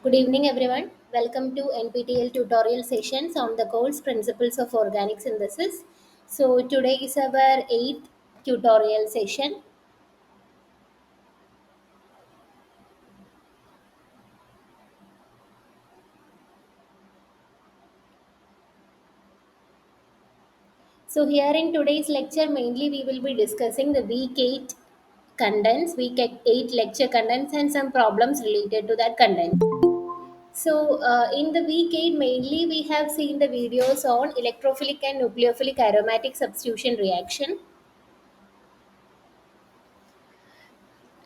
Good evening, everyone. Welcome to NPTEL tutorial sessions on the course Principles of Organic Synthesis. So, today is our eighth tutorial session. So, here in today's lecture, mainly we will be discussing the week 8 week 8 lecture contents, and some problems related to that content. So, in the week 8, mainly we have seen the videos on electrophilic and nucleophilic aromatic substitution reaction.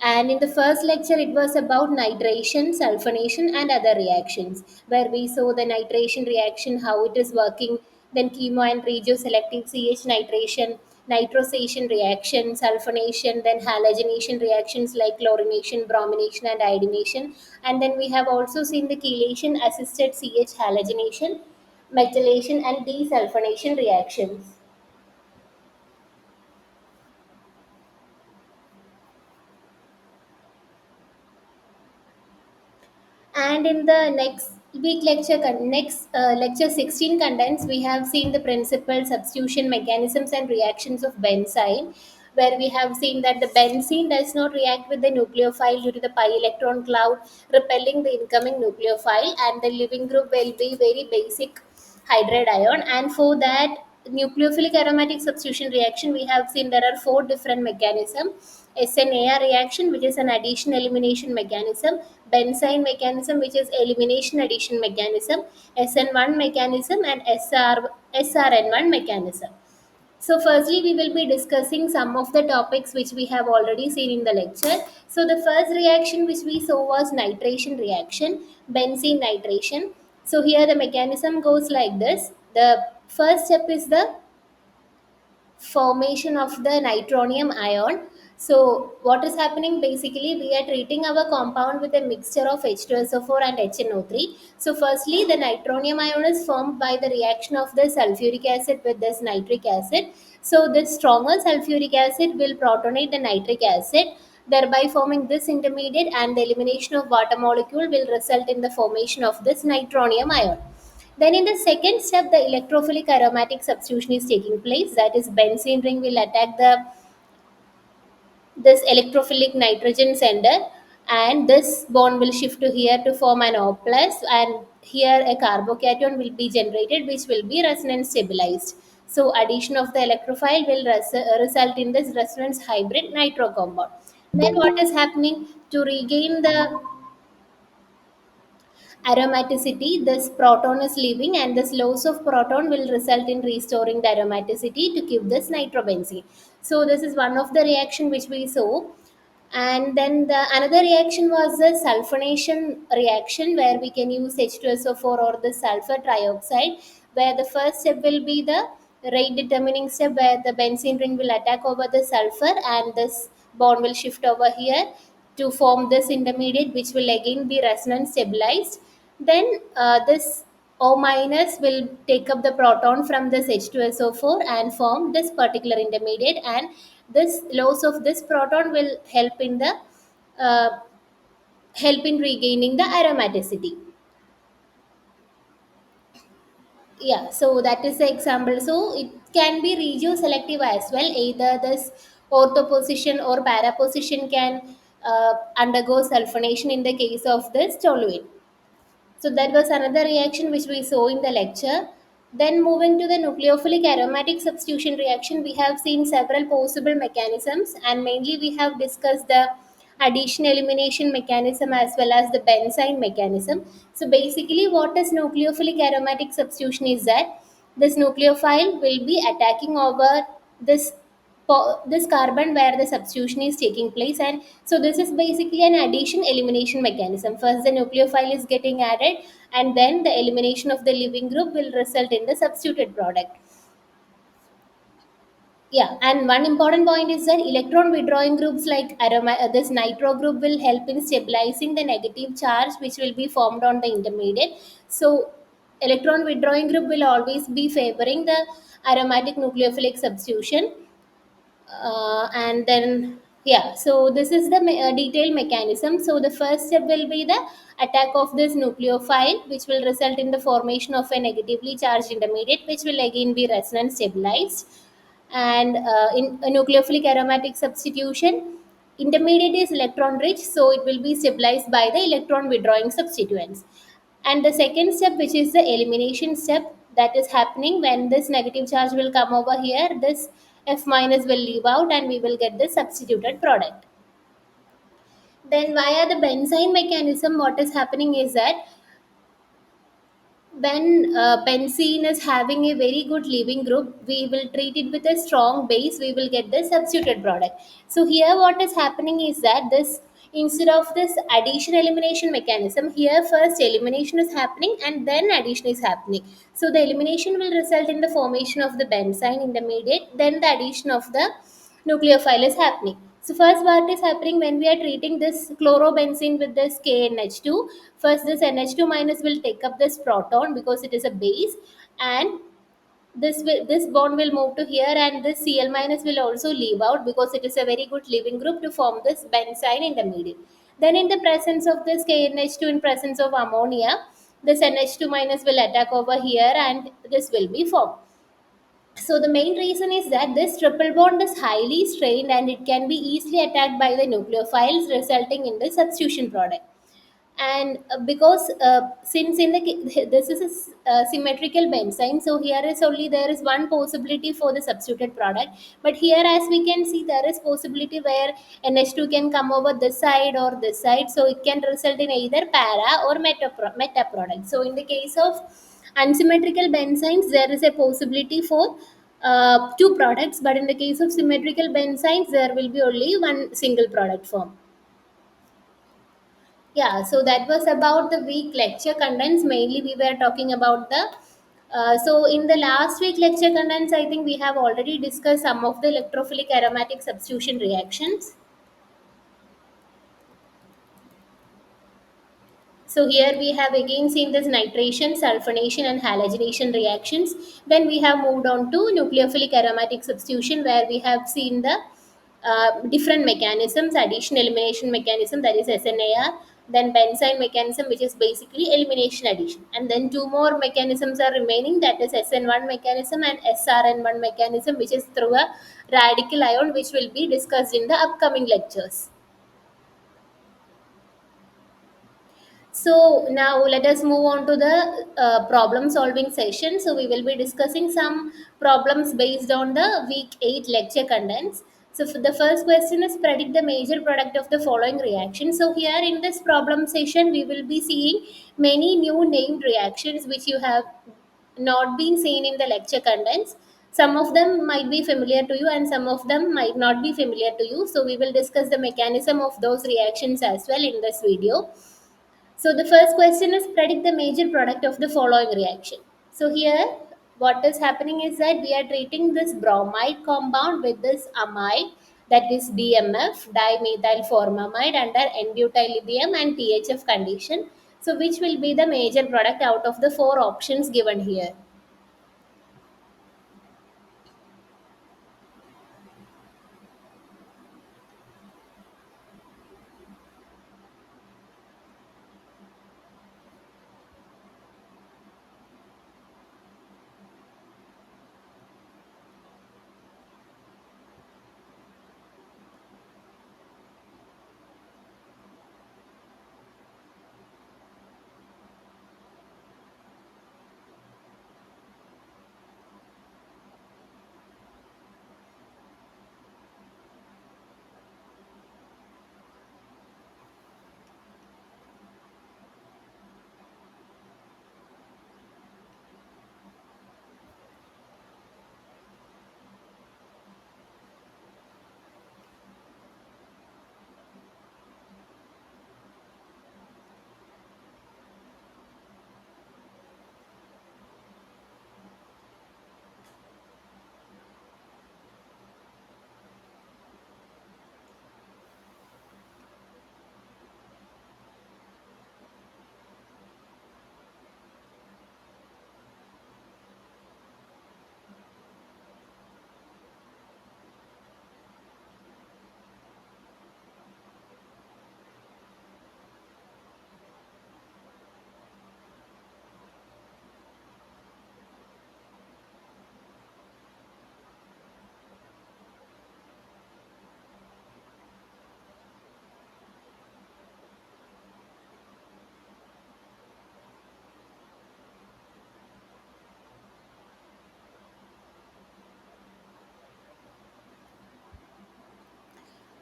And in the first lecture, it was about nitration, sulfonation, and other reactions, where we saw the nitration reaction, how it is working, then chemo and regioselective CH nitration, nitrosation reaction, sulfonation, then halogenation reactions like chlorination, bromination, and iodination. And then we have also seen the chelation assisted CH halogenation, methylation, and desulfonation reactions. And in the next lecture 16 contents, we have seen the principal substitution mechanisms and reactions of benzene, where we have seen that the benzene does not react with the nucleophile due to the pi electron cloud repelling the incoming nucleophile, and the living group will be very basic hydride ion. And for that nucleophilic aromatic substitution reaction, we have seen there are four different mechanisms: SNAR reaction, which is an addition elimination mechanism; benzene mechanism, which is elimination addition mechanism; SN1 mechanism; and SRN1 mechanism. So, firstly, we will be discussing some of the topics which we have already seen in the lecture. So, the first reaction which we saw was nitration reaction, benzene nitration. So, here the mechanism goes like this. The first step is the formation of the nitronium ion. So, what is happening basically, we are treating our compound with a mixture of H2SO4 and HNO3. So, firstly, the nitronium ion is formed by the reaction of the sulfuric acid with this nitric acid. So, the stronger sulfuric acid will protonate the nitric acid, thereby forming this intermediate, and the elimination of water molecule will result in the formation of this nitronium ion. Then in the second step, the electrophilic aromatic substitution is taking place. That is, benzene ring will attack the this electrophilic nitrogen sender, and this bond will shift to here to form an O plus, and here a carbocation will be generated, which will be resonance stabilized. So addition of the electrophile will result in this resonance hybrid nitro compound. Then what is happening to regain the aromaticity? This proton is leaving, and this loss of proton will result in restoring the aromaticity to give this nitrobenzene. So this is one of the reaction which we saw. And then the another reaction was the sulfonation reaction, where we can use H2SO4 or the sulfur trioxide, where the first step will be the rate determining step, where the benzene ring will attack over the sulfur, and this bond will shift over here to form this intermediate, which will again be resonance stabilized. Then this O minus will take up the proton from this H2SO4 and form this particular intermediate, and this loss of this proton will uh, help in regaining the aromaticity. Yeah, so that is the example. So it can be regioselective as well. Either this ortho position or para position can undergo sulfonation in the case of this toluene. So that was another reaction which we saw in the lecture. Then moving to the nucleophilic aromatic substitution reaction, we have seen several possible mechanisms, and mainly we have discussed the addition elimination mechanism as well as the benzene mechanism. So basically, what is nucleophilic aromatic substitution is that this nucleophile will be attacking over this this carbon where the substitution is taking place. And so this is basically an addition elimination mechanism. First the nucleophile is getting added, and then the elimination of the living group will result in the substituted product. Yeah, and one important point is that electron withdrawing groups like this nitro group will help in stabilizing the negative charge which will be formed on the intermediate. So electron withdrawing group will always be favoring the aromatic nucleophilic substitution. And then Yeah, so this is the detailed mechanism. So the first step will be the attack of this nucleophile, which will result in the formation of a negatively charged intermediate, which will again be resonance stabilized. And in a nucleophilic aromatic substitution, intermediate is electron rich, so it will be stabilized by the electron withdrawing substituents. And the second step, which is the elimination step, that is happening when this negative charge will come over here, this F minus will leave out and we will get the substituted product. Then via the benzene mechanism, what is happening is that when benzene is having a very good leaving group, we will treat it with a strong base, we will get the substituted product. So here what is happening is that this, instead of this addition elimination mechanism, here first elimination is happening and then addition is happening. So the elimination will result in the formation of the benzene intermediate, then the addition of the nucleophile is happening. So first what is happening when we are treating this chlorobenzene with this KNH2, first this NH2 minus will take up this proton because it is a base, and this bond will move to here, and this Cl minus will also leave out because it is a very good leaving group to form this benzene intermediate. Then in the presence of this KNH2, in presence of ammonia, this NH2 minus will attack over here and this will be formed. So the main reason is that this triple bond is highly strained and it can be easily attacked by the nucleophiles, resulting in the substitution product. And because since in the this is a symmetrical benzene, so here is only there is one possibility for the substituted product. But here, as we can see, there is possibility where NH2 can come over this side or this side, so it can result in either para or meta product. So in the case of unsymmetrical benzenes, there is a possibility for two products, but in the case of symmetrical benzenes, there will be only one single product form. Yeah, so that was about the week lecture contents. Mainly, we were talking about the. So, in the last week lecture contents, I think we have already discussed some of the electrophilic aromatic substitution reactions. So here we have again seen this nitration, sulfonation and halogenation reactions. Then we have moved on to nucleophilic aromatic substitution, where we have seen the different mechanisms, addition elimination mechanism, that is SNAR, then benzene mechanism, which is basically elimination addition. And then two more mechanisms are remaining, that is SN1 mechanism and SRN1 mechanism, which is through a radical ion, which will be discussed in the upcoming lectures. So now let us move on to the problem solving session. So we will be discussing some problems based on the week 8 lecture contents. So for the first question is predict the major product of the following reaction. So here in this problem session, we will be seeing many new named reactions which you have not been seen in the lecture contents. Some of them might be familiar to you and some of them might not be familiar to you. So we will discuss the mechanism of those reactions as well in this video. So the first question is predict the major product of the following reaction. So here what is happening is that we are treating this bromide compound with this amide, that is DMF, dimethyl formamide, under N-butyl lithium and THF condition. So which will be the major product out of the four options given here?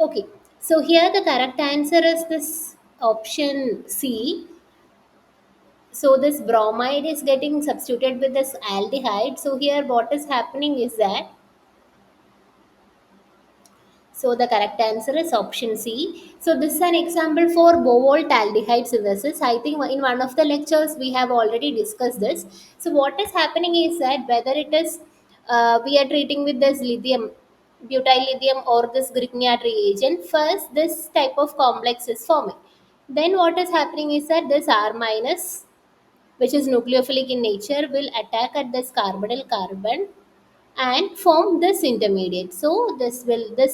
Okay, so here the correct answer is this option C. So this bromide is getting substituted with this aldehyde. So here what is happening is that, so the correct answer is option C. So this is an example for Bovolt aldehyde synthesis. I think in one of the lectures we have already discussed this. So what is happening is that whether it is we are treating with this lithium, butyl lithium or this Grignard reagent, first this type of complex is forming. Then what is happening is that this R minus, which is nucleophilic in nature, will attack at this carbonyl carbon and form this intermediate. So this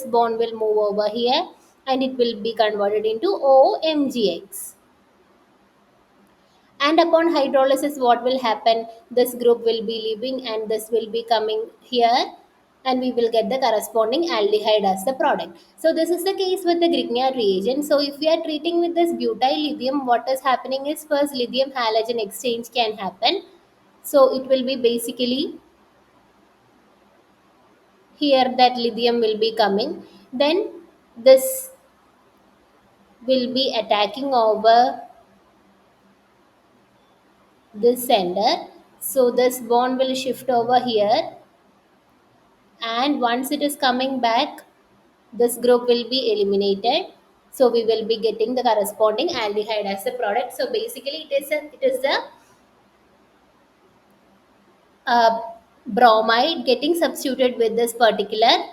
bond will move over here and it will be converted into OMGX. And upon hydrolysis, what will happen? This group will be leaving and this will be coming here, and we will get the corresponding aldehyde as the product. So this is the case with the Grignard reagent. So if we are treating with this butyl lithium, what is happening is first lithium halogen exchange can happen. So it will be basically here that lithium will be coming, then this will be attacking over this center, so this bond will shift over here, and once it is coming back this group will be eliminated, so we will be getting the corresponding aldehyde as the product. So basically it is a uh, bromide getting substituted with this particular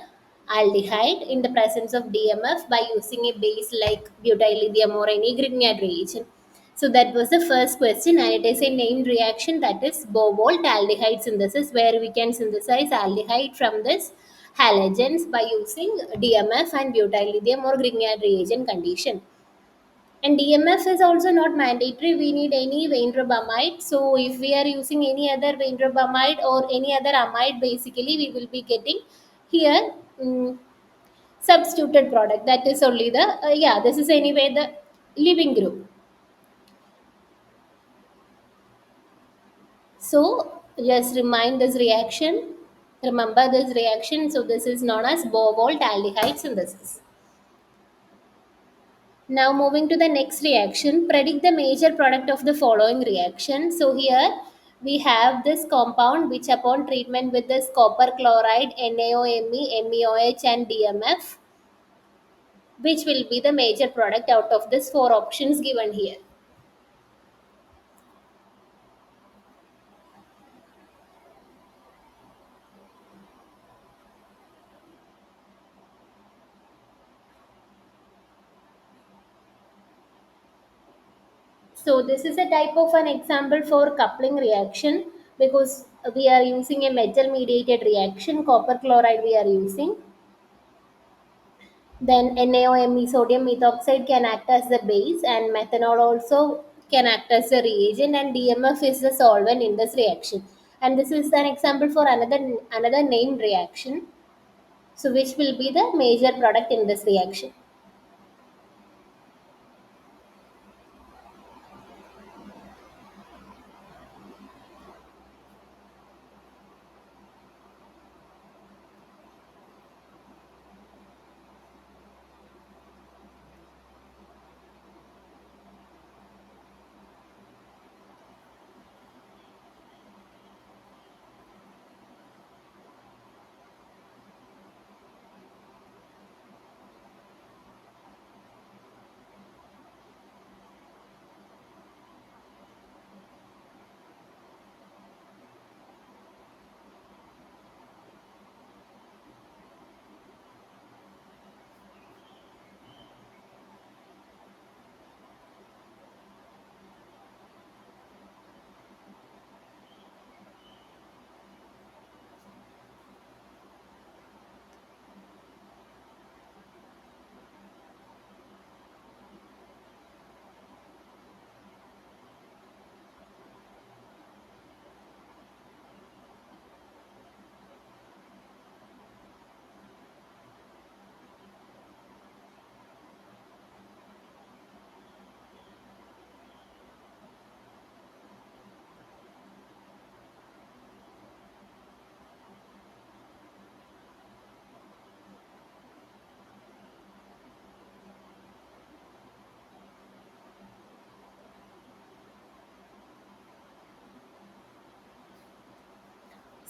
aldehyde in the presence of DMF by using a base like butyl lithium or any Grignard reagent. So that was the first question, and it is a named reaction, that is Bovolt aldehyde synthesis, where we can synthesize aldehyde from this halogens by using DMF and butyl lithium or Grignard reagent condition. And DMF is also not mandatory. We need any amide. So if we are using any other amide or any other amide, basically we will be getting here substituted product. That is only the yeah. This is anyway the living group. So just remind this reaction. Remember this reaction. So this is known as Bovolt aldehyde synthesis. Now moving to the next reaction, predict the major product of the following reaction. So here we have this compound which upon treatment with this copper chloride, NaOMe, MEOH and DMF, which will be the major product out of this four options given here. So this is a type of an example for coupling reaction, because we are using a metal mediated reaction, copper chloride we are using. Then NaOMe, sodium methoxide, can act as the base, and methanol also can act as the reagent, and DMF is the solvent in this reaction. And this is an example for another named reaction, so which will be the major product in this reaction.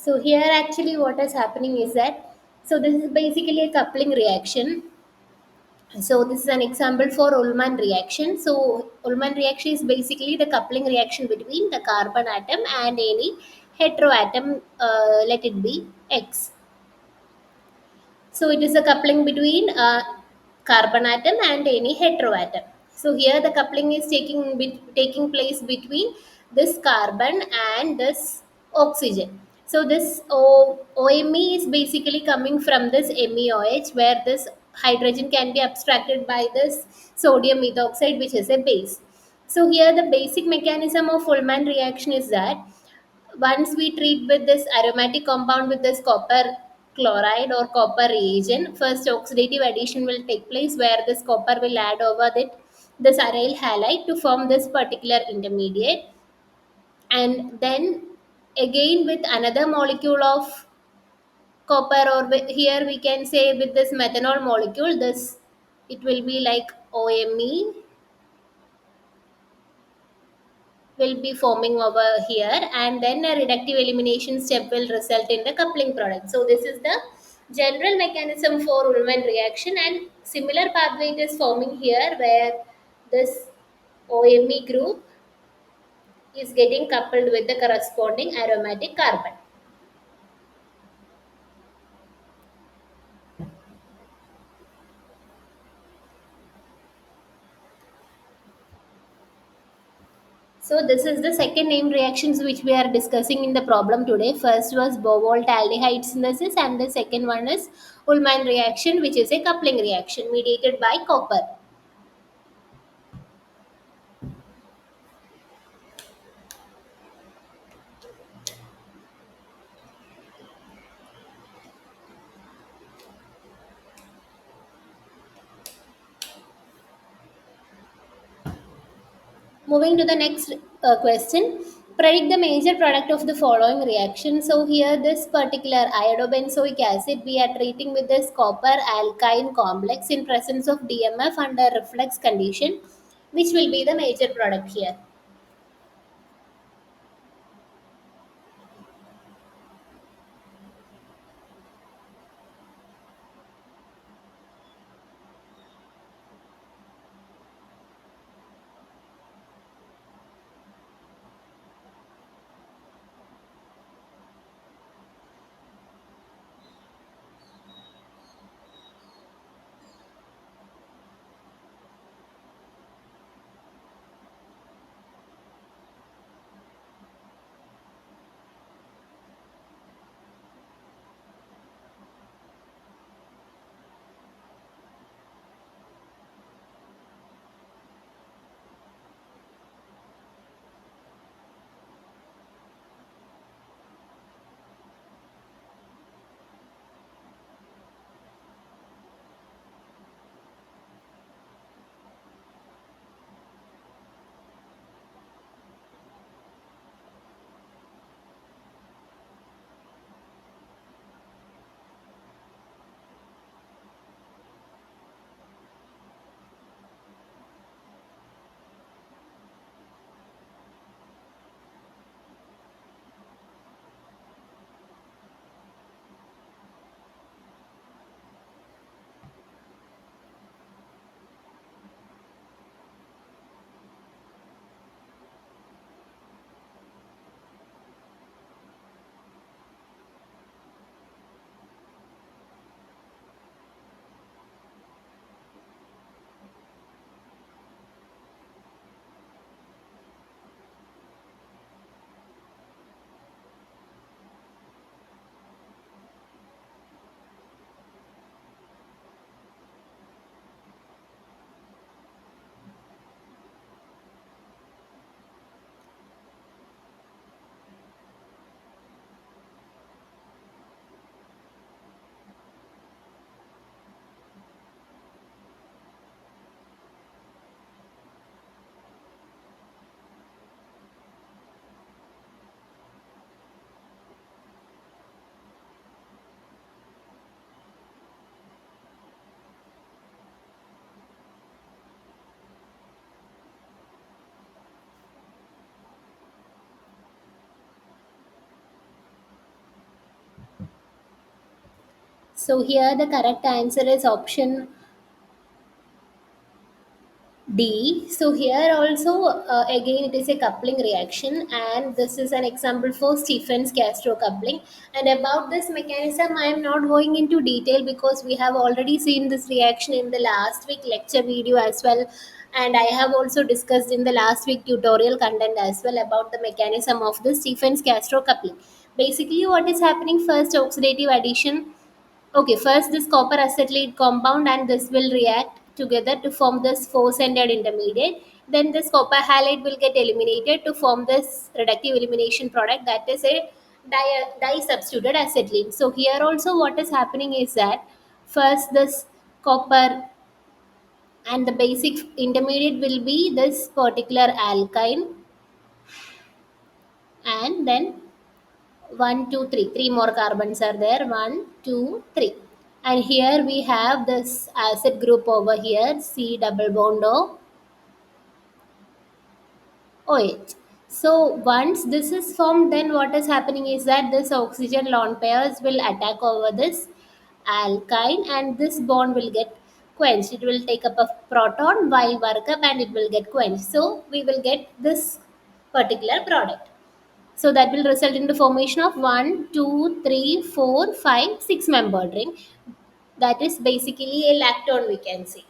So here actually what is happening is that, so this is basically a coupling reaction. So this is an example for Ullmann reaction. So Ullmann reaction is basically the coupling reaction between the carbon atom and any heteroatom, let it be X. So it is a coupling between carbon atom and any heteroatom. So here the coupling is taking place between this carbon and this oxygen. So this OMe is basically coming from this MEOH, where this hydrogen can be abstracted by this sodium methoxide, which is a base. So here the basic mechanism of Ullmann reaction is that once we treat with this aromatic compound with this copper chloride or copper reagent, first oxidative addition will take place where this copper will add over this aryl halide to form this particular intermediate, and then again with another molecule of copper, or here we can say with this methanol molecule, this it will be like OMe will be forming over here, and then a reductive elimination step will result in the coupling product. So this is the general mechanism for Ullmann reaction, and similar pathway is forming here where this OMe group is getting coupled with the corresponding aromatic carbon. So this is the second named reactions which we are discussing in the problem today. First was Bovolt aldehyde synthesis, and the second one is Ullmann reaction, which is a coupling reaction mediated by copper. Moving to the next question, predict the major product of the following reaction. So here this particular iodobenzoic acid, we are treating with this copper alkyne complex in presence of DMF under reflux condition, which will be the major product here. So here the correct answer is option D. So here also again it is a coupling reaction, and this is an example for Stephens Castro coupling. And about this mechanism I am not going into detail because we have already seen this reaction in the last week lecture video as well, and I have also discussed in the last week tutorial content as well about the mechanism of the Stephens Castro coupling. Basically what is happening, first oxidative addition. Okay, first this copper acetylate compound and this will react together to form this four-centered intermediate. Then this copper halide will get eliminated to form this reductive elimination product, that is a di-substituted acetylene. So here also what is happening is that first this copper and the basic intermediate will be this particular alkyne, and then one, two, three. Three more carbons are there. One, two, three. And here we have this acid group over here, C double bond O OH. So once this is formed, then what is happening is that this oxygen lone pairs will attack over this alkyne, and this bond will get quenched. It will take up a proton while work up and it will get quenched. So we will get this particular product. So that will result in the formation of 1, 2, 3, 4, 5, 6 membered ring. That is basically a lactone, we can say.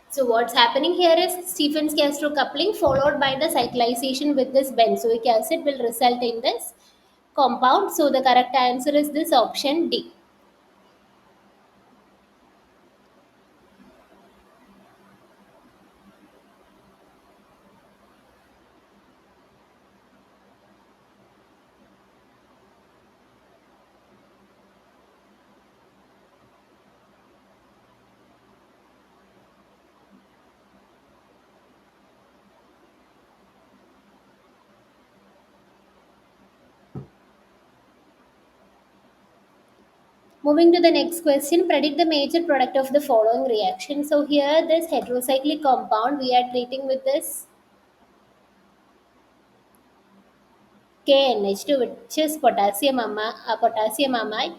So what's happening here is Stephens Castro coupling followed by the cyclization with this benzoic acid will result in this compound. So the correct answer is this option D. Moving to the next question, predict the major product of the following reaction. So here this heterocyclic compound we are treating with this KNH2, which is potassium amide,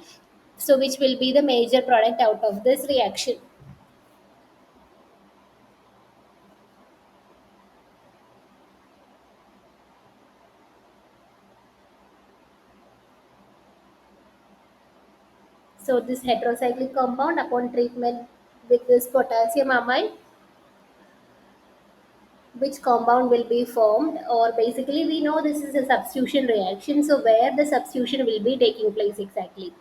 so which will be the major product out of this reaction. So this heterocyclic compound upon treatment with this potassium amide, which compound will be formed, or basically we know this is a substitution reaction, so where the substitution will be taking place exactly.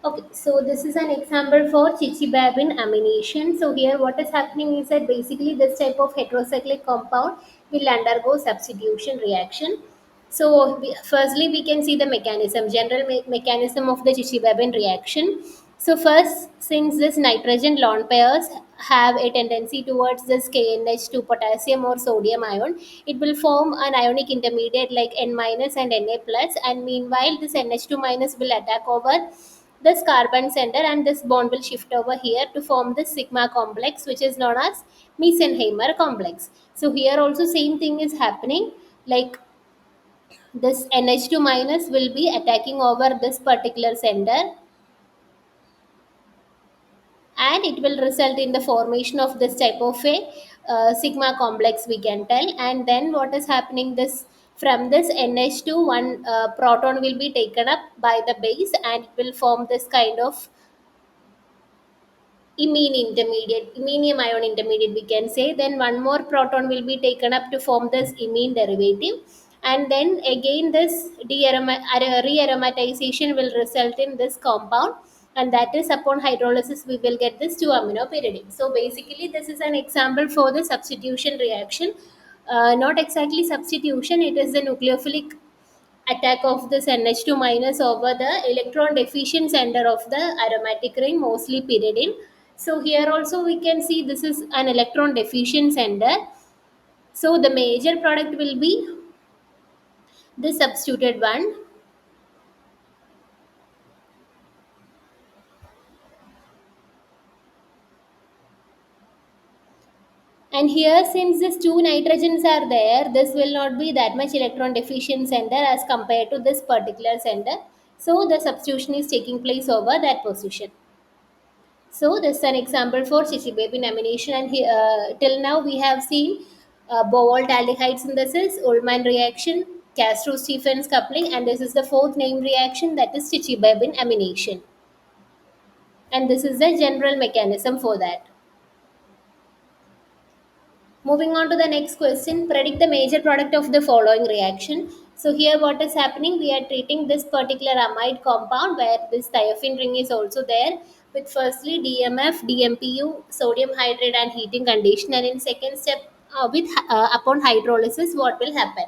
Okay, so this is an example for chichibabin amination. So here what is happening is that basically this type of heterocyclic compound will undergo substitution reaction. So firstly we can see the mechanism, general mechanism of the chichibabin reaction. So first, since this nitrogen lone pairs have a tendency towards this KNH2 potassium or sodium ion, it will form an ionic intermediate like N minus and Na plus, and meanwhile this NH2 minus will attack over this carbon center and this bond will shift over here to form this sigma complex, which is known as Mesenheimer complex. So here also same thing is happening, like this NH2 minus will be attacking over this particular center, and it will result in the formation of this type of a sigma complex, we can tell. And then what is happening, this from this NH2 one proton will be taken up by the base and it will form this kind of iminium ion intermediate, we can say. Then one more proton will be taken up to form this imine derivative, and then again this re-aromatization will result in this compound, and that is upon hydrolysis we will get this 2 amino pyridine. So basically this is an example for the substitution reaction. Not exactly substitution, it is the nucleophilic attack of this NH2 minus over the electron deficient center of the aromatic ring, mostly pyridine. So here also we can see this is an electron deficient center. So the major product will be the substituted one. And here since these two nitrogens are there, this will not be that much electron deficient center as compared to this particular center. So the substitution is taking place over that position. So this is an example for Chichi-Baby lamination, and till now we have seen Bowalt aldehyde synthesis, Ullmann reaction, Castro-Stephens coupling, and this is the fourth named reaction, that is Chichi-Baby amination. And this is the general mechanism for that. Moving on to the next question, predict the major product of the following reaction. So here what is happening, we are treating this particular amide compound where this thiophene ring is also there with firstly DMF, DMPU, sodium hydrate and heating condition, and in second step with upon hydrolysis what will happen.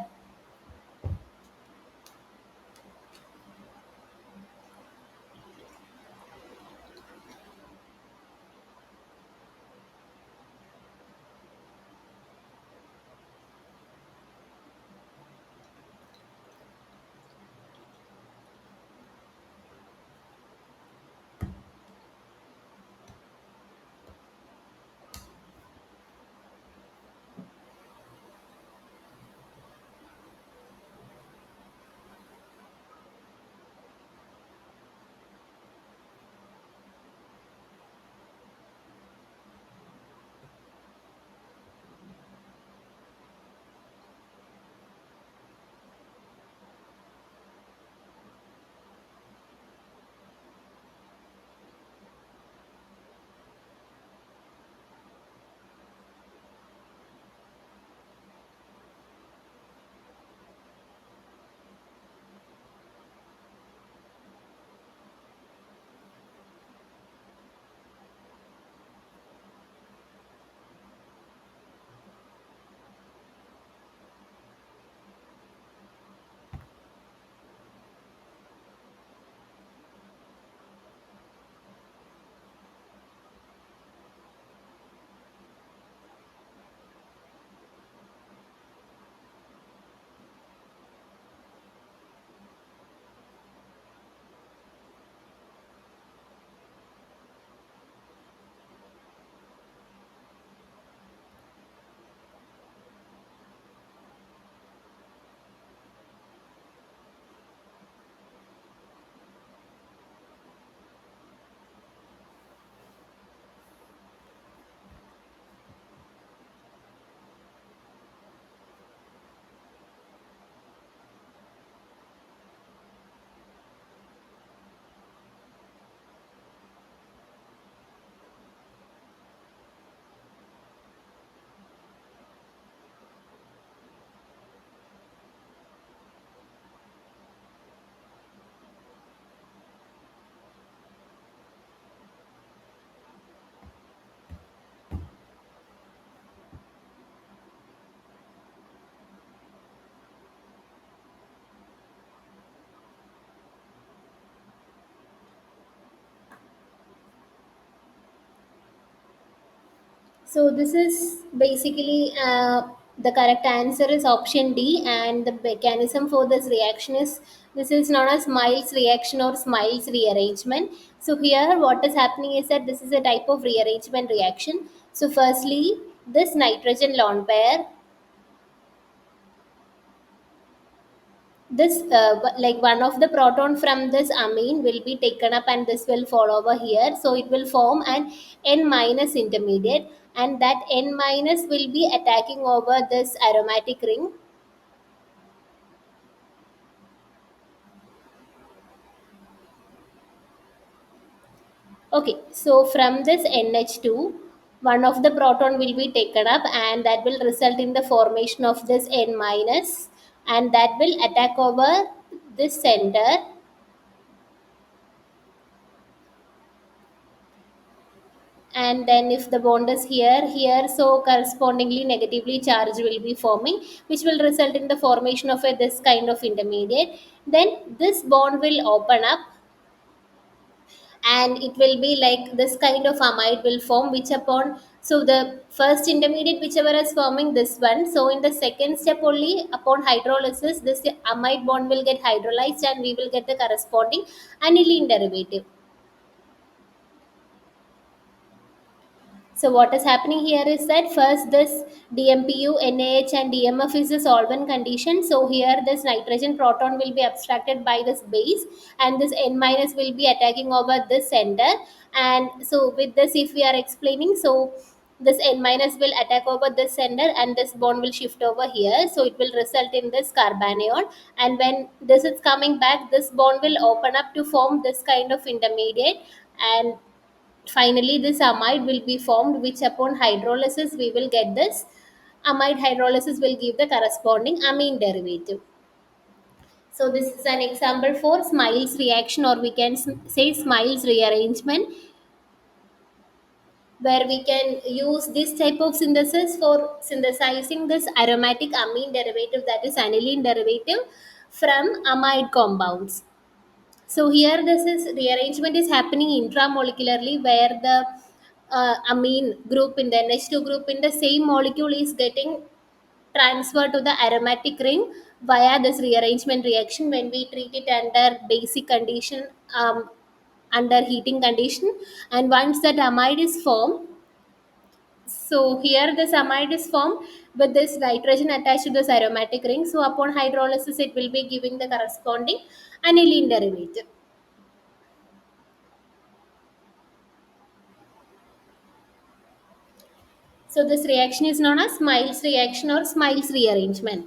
So this is basically the correct answer is option D, and the mechanism for this reaction is, this is known as Miles reaction or Miles rearrangement. So here what is happening is that this is a type of rearrangement reaction. So firstly, this nitrogen lone pair, this like one of the proton from this amine will be taken up and this will fall over here, so it will form an N minus intermediate, and that N minus will be attacking over this aromatic ring. Okay, so from this NH2, one of the proton will be taken up and that will result in the formation of this N minus, and that will attack over this center. And then if the bond is here, so correspondingly negatively charged will be forming, which will result in the formation of a this kind of intermediate. Then this bond will open up and it will be like this kind of amide will form, which upon, so the first intermediate whichever is forming this one, so in the second step only upon hydrolysis this amide bond will get hydrolyzed and we will get the corresponding aniline derivative. So what is happening here is that first this DMPU, NaH and DMF is a solvent condition. So here this nitrogen proton will be abstracted by this base and this N minus will be attacking over this center. And so with this if we are explaining, so this N minus will attack over this center and this bond will shift over here. So it will result in this carbanion, and when this is coming back this bond will open up to form this kind of intermediate, and finally this amide will be formed, which upon hydrolysis we will get this amide hydrolysis will give the corresponding amine derivative. So this is an example for Smiles reaction, or we can say Smiles rearrangement, where we can use this type of synthesis for synthesizing this aromatic amine derivative, that is aniline derivative, from amide compounds. So here this is rearrangement is happening intramolecularly, where the amine group in the NH2 group in the same molecule is getting transferred to the aromatic ring via this rearrangement reaction when we treat it under basic condition, under heating condition. And once that amide is formed, so here this amide is formed with this nitrogen attached to this aromatic ring. So upon hydrolysis it will be giving the corresponding aniline derivative. So this reaction is known as Miles reaction or Miles rearrangement.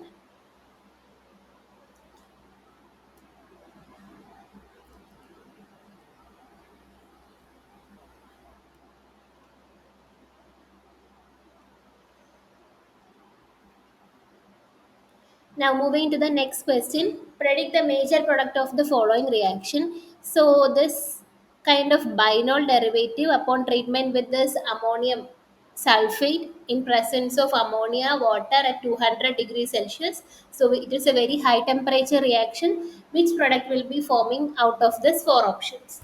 Now moving to the next question, predict the major product of the following reaction. So this kind of binol derivative upon treatment with this ammonium sulfate in presence of ammonia water at 200 degrees Celsius. So it is a very high temperature reaction. Which product will be forming out of this four options?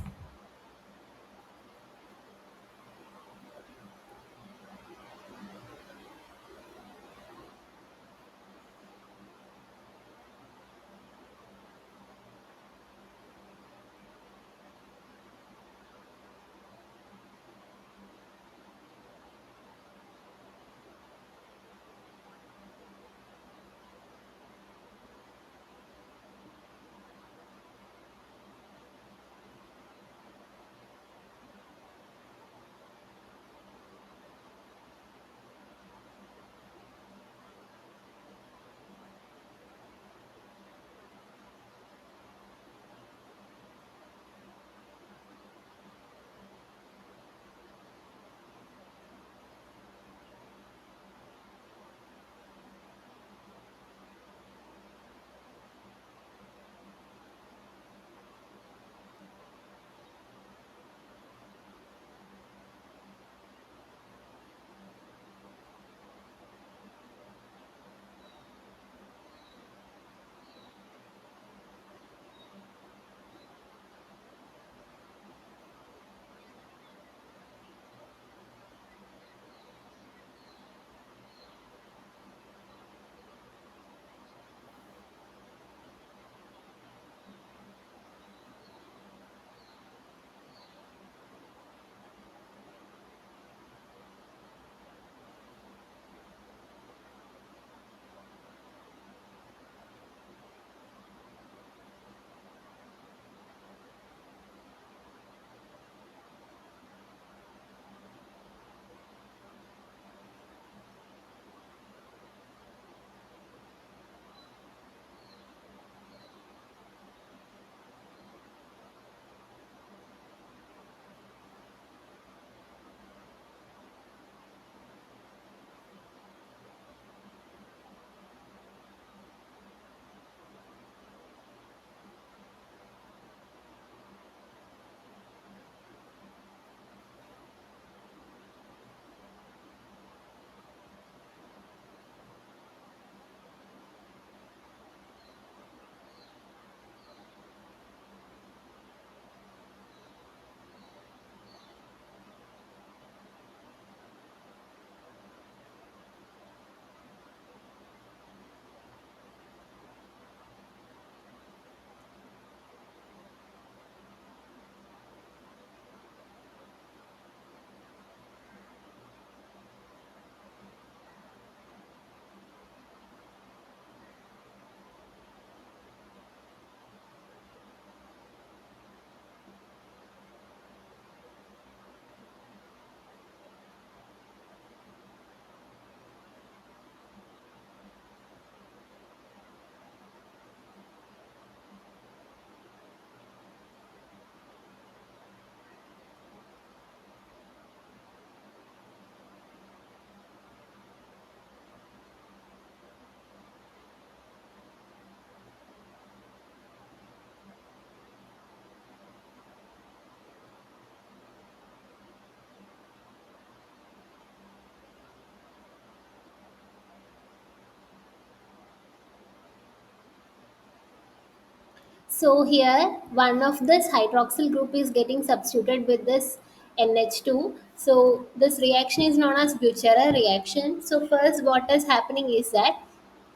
So here one of this hydroxyl group is getting substituted with this NH2. So this reaction is known as Bucherer reaction. So first what is happening is that,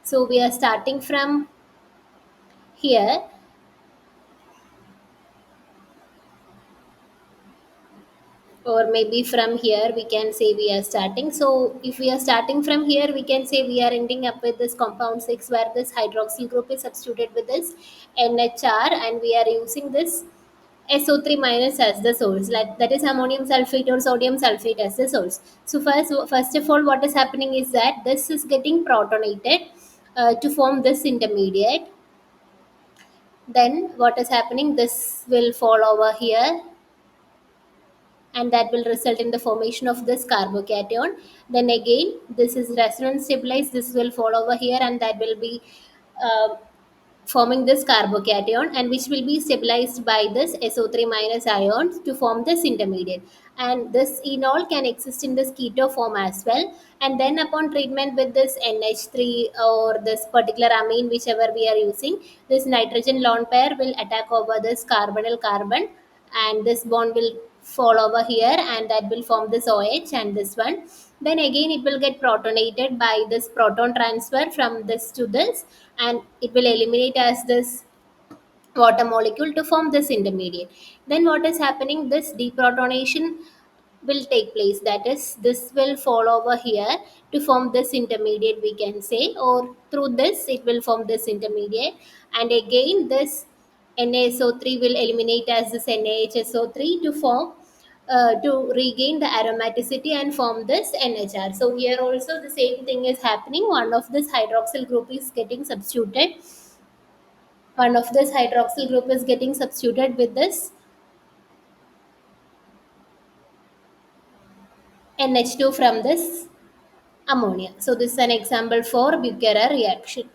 so we are starting from here, or maybe from here we can say we are starting. So if we are starting from here, we can say we are ending up with this compound 6 where this hydroxyl group is substituted with this NHR, and we are using this SO3 minus as the source, like that is ammonium sulfate or sodium sulfate as the source. So first of all what is happening is that this is getting protonated to form this intermediate. Then what is happening, this will fall over here, and that will result in the formation of this carbocation. Then again this is resonance stabilized, this will fall over here, and that will be uh, forming this carbocation, and which will be stabilized by this SO3 minus ions to form this intermediate. And this enol can exist in this keto form as well. And then upon treatment with this NH3 or this particular amine whichever we are using, this nitrogen lone pair will attack over this carbonyl carbon, and this bond will fall over here, and that will form this OH and this one. Then again it will get protonated by this proton transfer from this to this, and it will eliminate as this water molecule to form this intermediate. Then what is happening, this deprotonation will take place, that is this will fall over here to form this intermediate we can say, or through this it will form this intermediate. And again this NaSO3 will eliminate as this NaHSO3 to form to regain the aromaticity and form this NHR. So here also the same thing is happening, one of this hydroxyl group is getting substituted, one of this hydroxyl group is getting substituted with this NH2 from this ammonia. So this is an example for Bucherer reaction.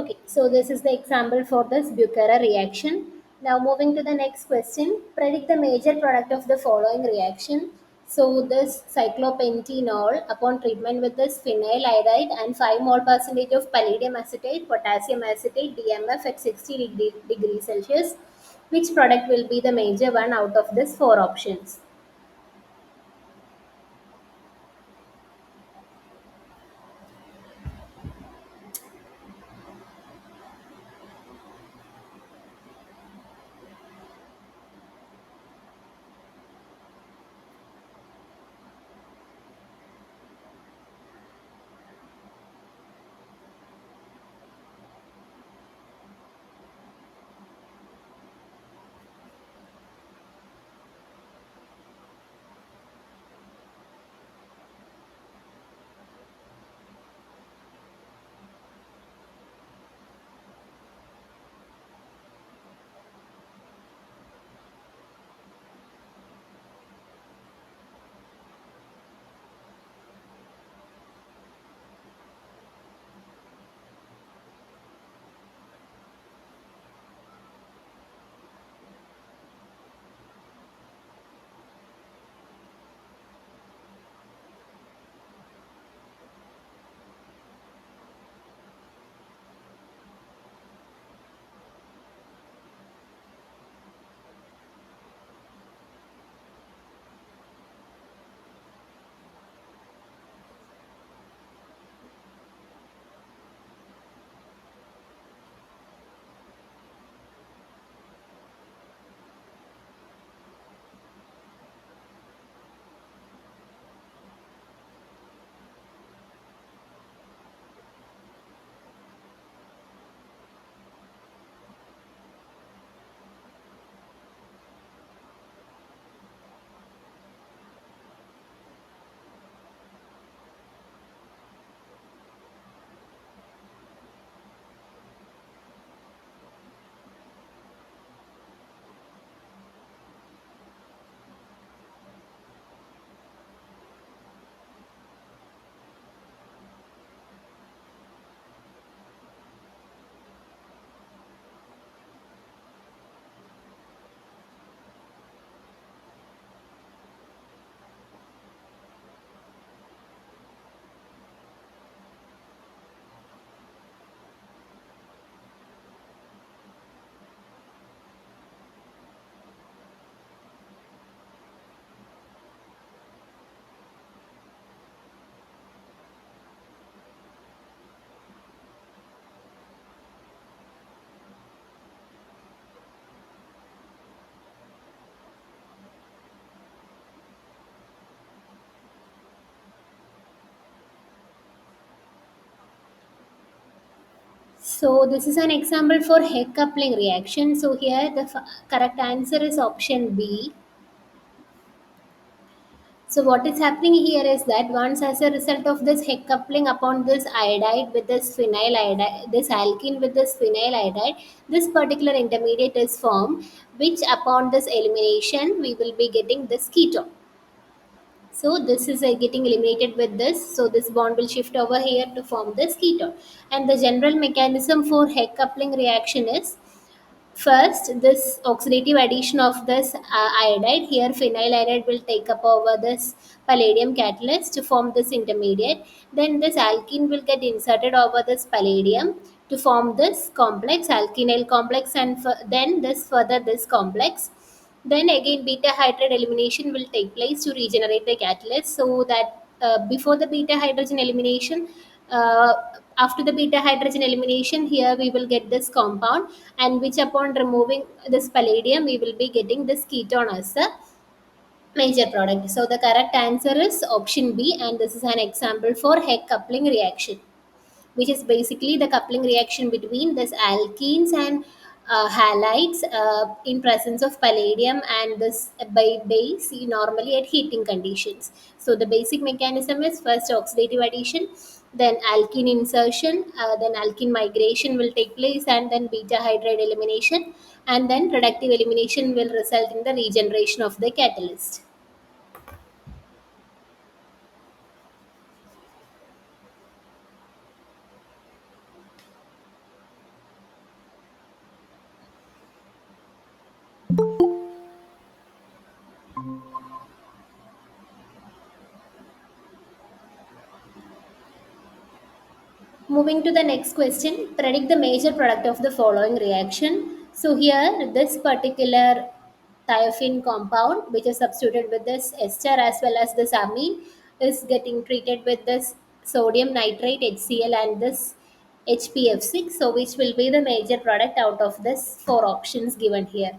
Okay, so this is the example for this Buchara reaction. Now moving to the next question, predict the major product of the following reaction. So this cyclopentanol upon treatment with this phenyl iodide and 5 mole percentage of palladium acetate, potassium acetate, DMF at 60 degrees Celsius. Which product will be the major one out of this four options? So this is an example for Heck coupling reaction. So here the correct answer is option B. So what is happening here is that once as a result of this Heck coupling upon this iodide with this phenyl iodide, this alkene with this phenyl iodide, this particular intermediate is formed, which upon this elimination we will be getting this ketone. So this is getting eliminated with this. So this bond will shift over here to form this ketone. And the general mechanism for Heck coupling reaction is, first, this oxidative addition of this iodide, here phenyl iodide will take up over this palladium catalyst to form this intermediate. Then this alkene will get inserted over this palladium to form this complex, alkenyl complex, and then this further this complex. Then again beta hydride elimination will take place to regenerate the catalyst, so that before the beta hydrogen elimination, uh, after the beta hydrogen elimination, here we will get this compound, and which upon removing this palladium we will be getting this ketone as the major product. So the correct answer is option B, and this is an example for Heck coupling reaction, which is basically the coupling reaction between this alkenes and halides in presence of palladium and this base normally at heating conditions. So the basic mechanism is first oxidative addition, then alkene insertion, then alkene migration will take place, and then beta hydride elimination, and then reductive elimination will result in the regeneration of the catalyst. Moving to the next question, predict the major product of the following reaction. So here, this particular thiophene compound, which is substituted with this ester as well as this amine, is getting treated with this sodium nitrate HCl and this HPF6. So which will be the major product out of this four options given here.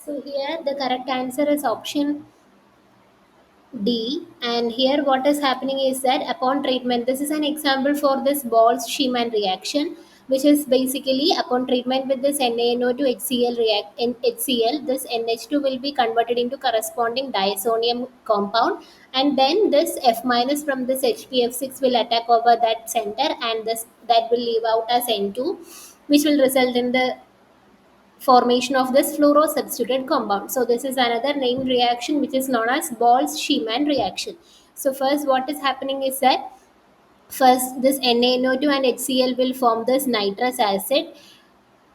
So here the correct answer is option D. And here what is happening is that upon treatment, this is an example for this Ball-Schiemann reaction, which is basically upon treatment with this NaNO2 HCl react in HCl, this NH2 will be converted into corresponding diazonium compound, and then this F minus from this HPF6 will attack over that center, and this that will leave out as N2, which will result in the formation of this fluorosubstituted compound. So this is another named reaction which is known as Ball-Schiemann reaction. So first what is happening is that first this NaNO2 and HCl will form this nitrous acid,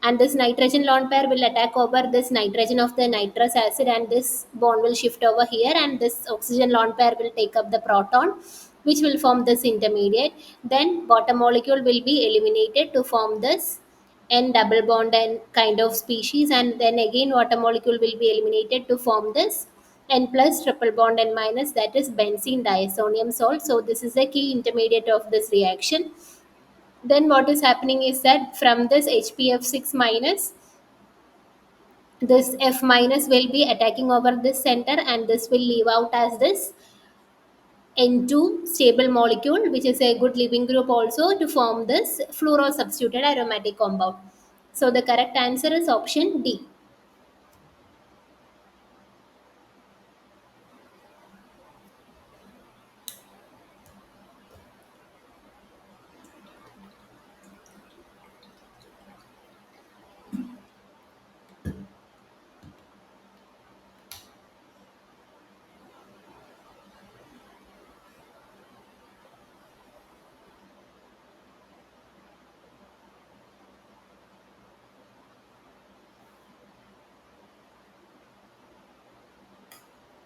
and this nitrogen lone pair will attack over this nitrogen of the nitrous acid, and this bond will shift over here, and this oxygen lone pair will take up the proton, which will form this intermediate. Then bottom molecule will be eliminated to form this N double bond and kind of species, and then again water molecule will be eliminated to form this N plus triple bond and minus, that is benzene diazonium salt. So this is the key intermediate of this reaction. Then what is happening is that from this HPF6 minus, this F minus will be attacking over this center, and this will leave out as this N2 stable molecule, which is a good leaving group also, to form this fluorosubstituted aromatic compound. So the correct answer is option D.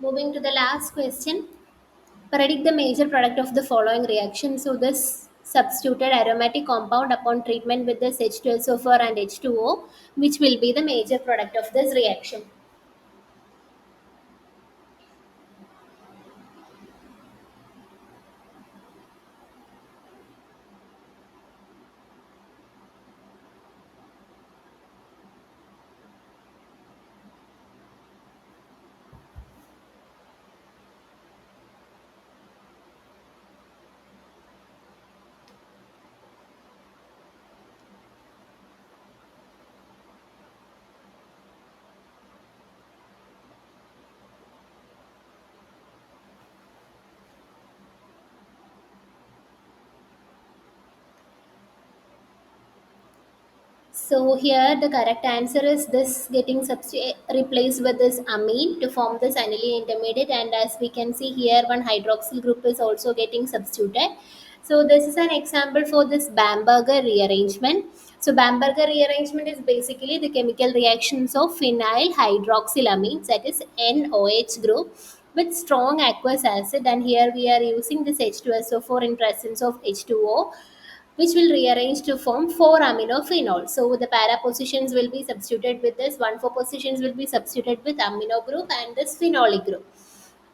Moving to the last question. Predict the major product of the following reaction. So this substituted aromatic compound upon treatment with this H2SO4 and H2O, which will be the major product of this reaction. So here the correct answer is this getting replaced with this amine to form this aniline intermediate, and as we can see here one hydroxyl group is also getting substituted. So this is an example for this Bamberger rearrangement. So Bamberger rearrangement is basically the chemical reactions of phenyl hydroxylamines, that is NOH group, with strong aqueous acid, and here we are using this H2SO4 in presence of H2O, which will rearrange to form 4 aminophenol. So the para positions will be substituted with this, 1,4 positions will be substituted with amino group and this phenolic group.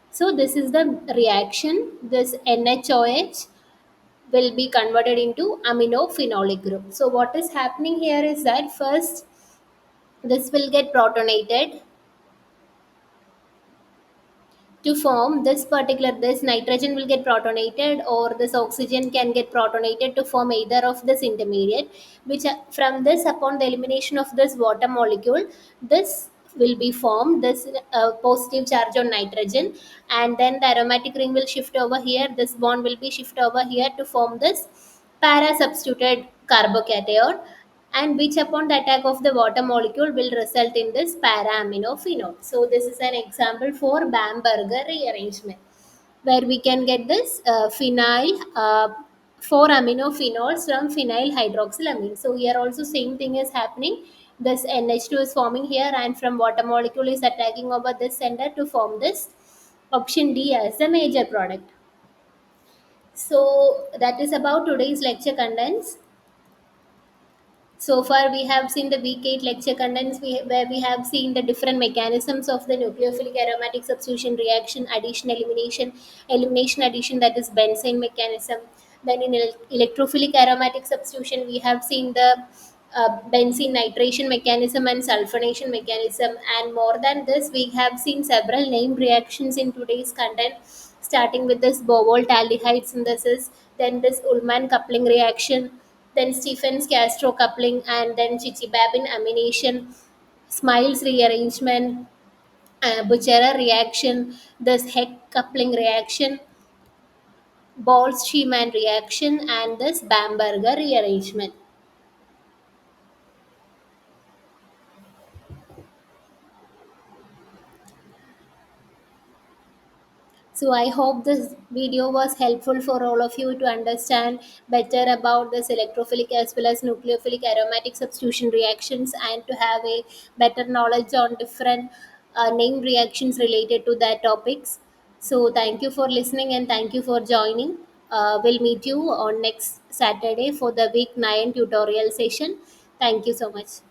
So this is the reaction. This NHOH will be converted into aminophenolic group. So what is happening here is that first this will get protonated to form this nitrogen will get protonated, or this oxygen can get protonated to form either of this intermediate, which from this, upon the elimination of this water molecule, this will be formed, this positive charge on nitrogen, and then the aromatic ring will shift over here, this bond will be shift over here to form this para substituted carbocation, and which upon the attack of the water molecule will result in this para-aminophenol. So this is an example for Bamberger rearrangement, where we can get this phenyl 4 aminophenols from phenyl hydroxylamine. So here also same thing is happening. This NH2 is forming here, and from water molecule is attacking over this center to form this option D as the major product. So that is about today's lecture contents. So far, we have seen the week 8 lecture contents where we have seen the different mechanisms of the nucleophilic aromatic substitution reaction, addition, elimination, addition, that is benzene mechanism. Then in electrophilic aromatic substitution, we have seen the benzene nitration mechanism and sulfonation mechanism. And more than this, we have seen several named reactions in today's content, starting with this Bovol aldehyde synthesis, then this Ullmann coupling reaction, then Stephens Castro coupling, and then Chichi-Babin amination, Smiles rearrangement, Bucherer reaction, this Heck coupling reaction, Ball-Schiemann reaction, and this Bamberger rearrangement. So I hope this video was helpful for all of you to understand better about this electrophilic as well as nucleophilic aromatic substitution reactions, and to have a better knowledge on different name reactions related to that topics. So thank you for listening and thank you for joining. We'll meet you on next Saturday for the week 9 tutorial session. Thank you so much.